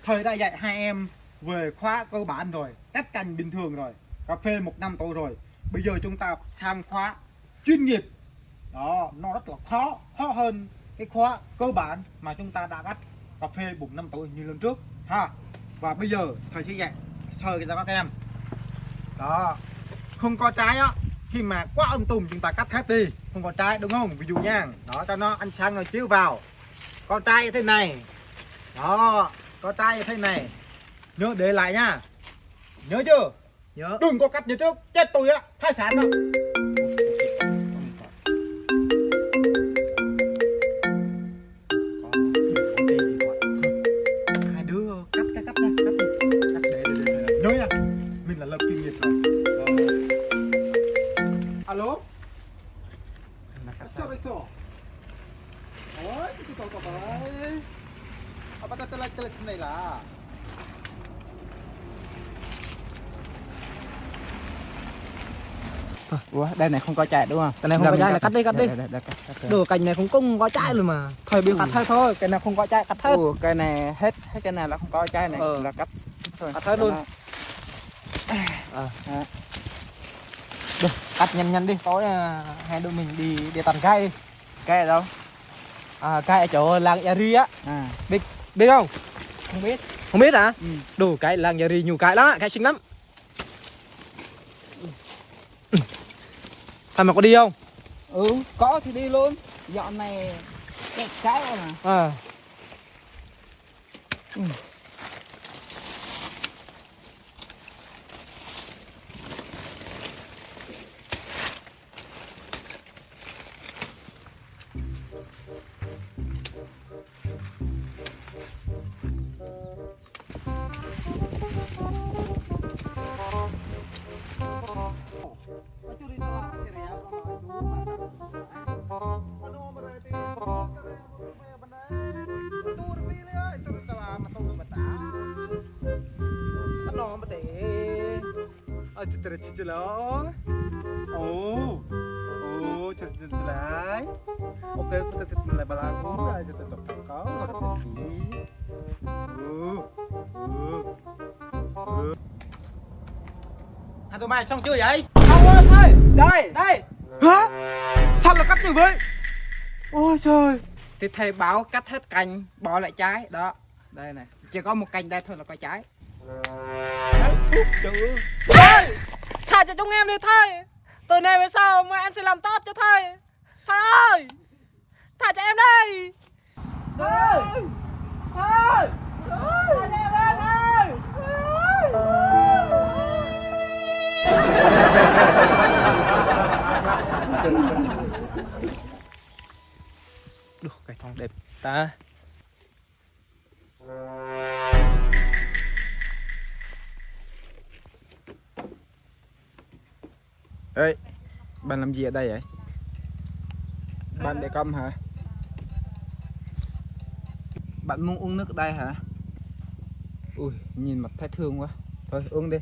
Thầy đã dạy hai em về khóa cơ bản rồi, cách canh bình thường rồi, cà phê 1 năm tuổi rồi. Bây giờ chúng ta sang khóa chuyên nghiệp. Đó, nó rất là khó hơn cái khóa cơ bản mà chúng ta đã bắt cà phê 4 năm tuổi như lần trước ha. Và bây giờ thầy sẽ dạy sơ cho các em. Đó, không có trái á, khi mà quá âm tùm chúng ta cắt hết đi, không có trái đúng không? Ví dụ nha, đó cho nó ánh sáng nó chiếu vào. Con trai như thế này. Đó, có tay như thế này. Nhớ để lại nha. Nhớ chưa? Nhớ. Đừng có cắt như trước, chết tôi á, phá sản đó. Hai đứa cắt nha, cắt đi. Để. Nhớ nha, mình là lập kinh nghiệp rồi. Alo? Sao vậy sao? Ôi, cái tao có vậy. Apa ta telat này là. Ủa, đây này không có chạy đúng không? Cái này không có chạy là cắt đi. Đồ cành này không có chạy luôn mà. Thời biểu cắt thôi, cái này không có chạy cắt hết. Cái này hết cái này là không có chạy này là cắt thôi. Cắt hết luôn. Được, cắt nhanh đi, tối hai đứa mình đi tàn cây đi. Cây ở đâu? Cây ở chỗ làng Yari á. Biết không? Không biết. Không biết hả? Ừ. Đồ cái làng Yari nhiều cái lắm, cái xinh lắm. Thằng mà có đi không? Có thì đi luôn. Dọn này kẹt cái rồi mà. Cicit lo. Oh, cicit lại. Ok, kita cicit lại balagu lah, cicit kau, kau pergi. Hai tụi mày xong chưa vậy? Không ơi, thôi. Đây. Hả? Sao là cắt như vậy? Ôi trời. Thì thầy bảo cắt hết cành, bỏ lại trái. Đó, đây này. Chỉ có một cành đây thôi là có trái. Thầy, thả cho chúng em đi thầy. Từ nay về sau mà em sẽ làm tốt cho thầy. Thầy ơi, thả cho em đi. Thầy, thả cho em đi thầy. Được, cái thằng đẹp ta. Ê, bạn làm gì ở đây vậy? Bạn để công hả? Bạn muốn uống nước ở đây hả? Ui, nhìn mặt thấy thương quá. Thôi uống đi.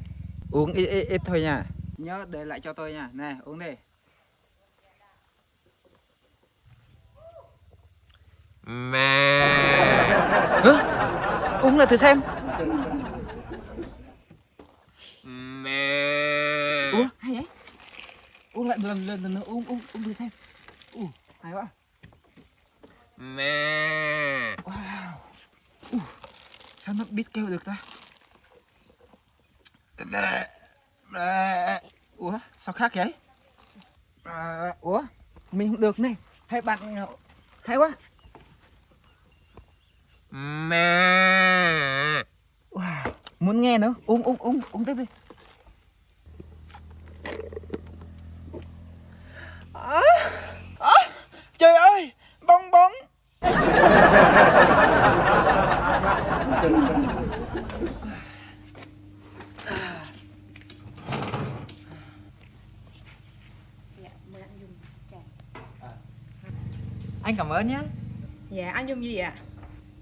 Uống ít thôi nha. Nhớ để lại cho tôi nha. Nè, uống đi. Mẹ. Hả? Uống lại thử xem. Mẹ. Ủa, hay vậy? Uống lại lần nữa, uống thử xem. Hay quá. Mẹ. Wow. Sao nó biết kêu được ta? Ủa, sao khác vậy? Ủa, mình không được này. Hay bạn hay quá. Mẹ. Wow. Muốn nghe nữa, uống tiếp đi. Trời ơi, bong bóng. Anh cảm ơn nhé. Dạ, anh dùng gì ạ?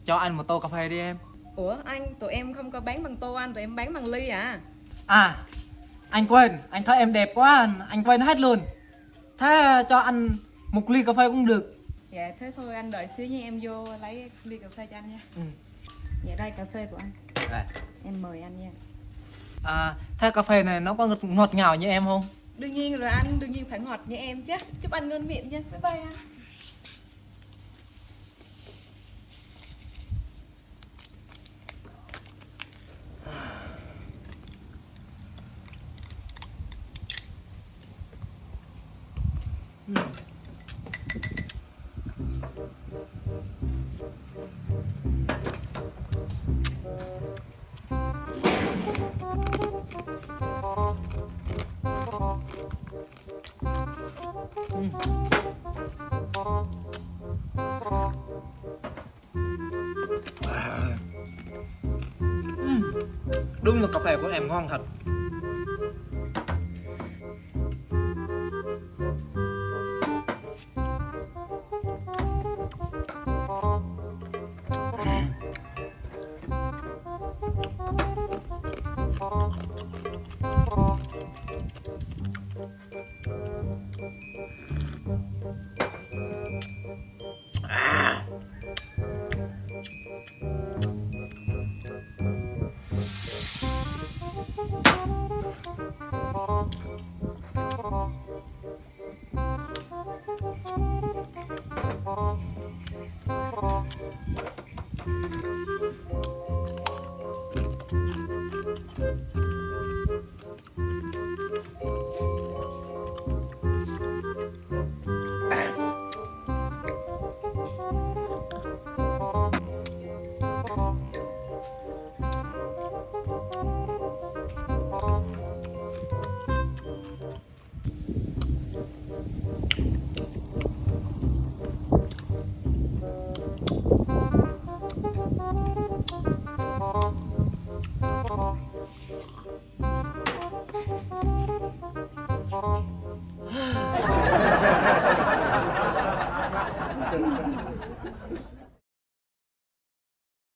Cho anh một tô cà phê đi em. Ủa, tụi em không có bán bằng tô anh, tụi em bán bằng ly à. À, anh quên, anh thấy em đẹp quá, anh quên hết luôn. Thế cho anh một ly cà phê cũng được. Dạ, thế thôi anh đợi xíu nha, em vô lấy ly cà phê cho anh nha. Ừ. Dạ, đây cà phê của anh. Đây. Em mời anh nha. À, thế cà phê này nó có ngọt ngào như em không? Đương nhiên rồi anh, đương nhiên phải ngọt như em chứ. Chúc anh ngon miệng nha. Bye bye anh. Đúng là cà phê của em ngon thật.